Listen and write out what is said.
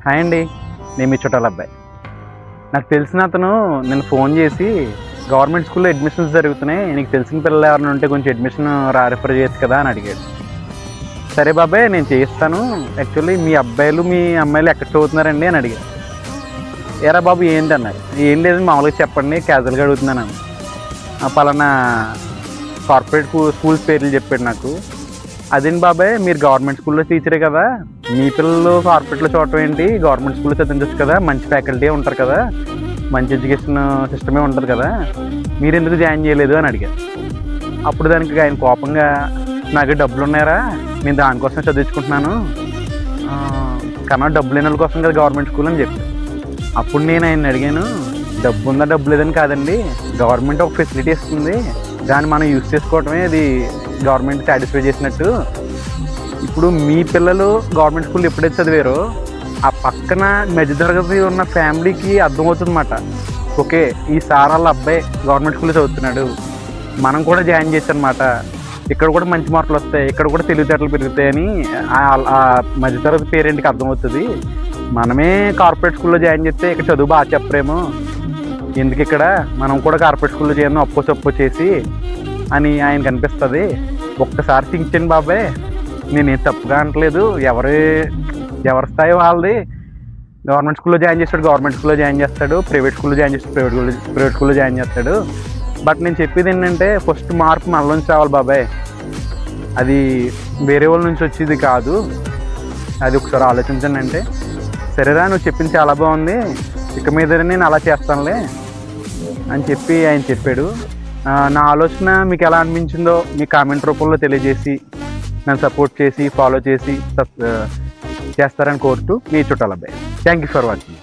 Hi అండి, నేను మీ చుట్టాల అబ్బాయి. నాకు తెలిసిన అతను నేను ఫోన్ చేసి గవర్నమెంట్ స్కూల్లో అడ్మిషన్స్ జరుగుతున్నాయి, నీకు తెలిసిన పిల్లలు ఎవరైనా ఉంటే కొంచెం అడ్మిషన్ రిఫర్ చేయొచ్చు కదా అని అడిగాడు. సరే బాబాయ్ నేను చేయిస్తాను, యాక్చువల్లీ మీ అబ్బాయిలు మీ అమ్మాయిలు ఎక్కడ చదువుతున్నారండి అని అడిగాడు. ఏరా బాబు ఏంటి అన్నారు. ఏం లేదు మామూలుగా చెప్పండి, క్యాజువల్గా అడుగుతున్నాను. పలానా కార్పొరేట్ స్కూల్స్ పేర్లు చెప్పాడు నాకు. అదేంటి బాబాయ్ మీరు గవర్నమెంట్ స్కూల్లో టీచరే కదా, మీ పిల్లలు కార్పొరేట్లో చూడటం ఏంటి, గవర్నమెంట్ స్కూల్లో చదివించచ్చు కదా, మంచి ఫ్యాకల్టీ ఉంటారు కదా, మంచి ఎడ్యుకేషన్ సిస్టమే ఉంటుంది కదా, మీరు ఎందుకు జాయిన్ చేయలేదు అని అడిగారు. అప్పుడు దానికి ఆయన కోపంగా, నాకు డబ్బులు ఉన్నాయరా, నేను దానికోసం చదివించుకుంటున్నాను, కన్నా డబ్బులు లేని వాళ్ళ కోసం కదా గవర్నమెంట్ స్కూల్ అని చెప్పాను. అప్పుడు నేను ఆయన అడిగాను, డబ్బు ఉందా డబ్బు లేదని కాదండి, గవర్నమెంట్ ఒక ఫెసిలిటీ ఇస్తుంది, దాన్ని మనం యూజ్ చేసుకోవటమే అది గవర్నమెంట్ సాటిస్ఫై చేసినట్టు. ఇప్పుడు మీ పిల్లలు గవర్నమెంట్ స్కూల్ ఎప్పుడైతే చదివారో ఆ పక్కన మధ్యతరగతి ఉన్న ఫ్యామిలీకి అర్థమవుతుంది అన్నమాట. ఓకే ఈ సార్ వాళ్ళ అబ్బాయి గవర్నమెంట్ స్కూల్లో చదువుతున్నాడు, మనం కూడా జాయిన్ చేశారనమాట, ఇక్కడ కూడా మంచి మార్కులు వస్తాయి, ఇక్కడ కూడా తెలివితేటలు పెరుగుతాయని ఆ మధ్యతరగతి పేరెంట్కి అర్థమవుతుంది. మనమే కార్పొరేట్ స్కూల్లో జాయిన్ చేస్తే ఇక్కడ చదువు బాగా చెప్పరేమో, ఎందుకు ఇక్కడ మనం కూడా కార్పొరేట్ స్కూల్లో చేయను అప్పో చేసి అని ఆయన కనిపిస్తుంది. ఒక్కసారి థింక్ చేయండి బాబాయ్, నేనేం తప్పుగా అనట్లేదు, ఎవరి స్థాయి వాళ్ళది. గవర్నమెంట్ స్కూల్లో జాయిన్ చేస్తాడు గవర్నమెంట్ స్కూల్లో జాయిన్ చేస్తాడు, ప్రైవేట్ స్కూల్లో జాయిన్ చేస్తాడు ప్రైవేట్ స్కూల్లో జాయిన్ చేస్తాడు. బట్ నేను చెప్పేది ఏంటంటే ఫస్ట్ మార్పు మనలో నుంచి రావాలి బాబాయ్, అది వేరే వాళ్ళ నుంచి వచ్చేది కాదు, అది ఒకసారి ఆలోచించండి. అంటే సరేరా నువ్వు చెప్పింది చాలా బాగుంది, ఇక మీద నేను అలా చేస్తానులే అని చెప్పి ఆయన చెప్పాడు. నా ఆలోచన మీకు ఎలా అనిపించిందో మీ కామెంట్ రూపంలో తెలియజేసి నన్ను సపోర్ట్ చేసి ఫాలో చేసి చేస్తారని కోరుతూ మీ చుట్టాల అబ్బాయి. Thank you for watching.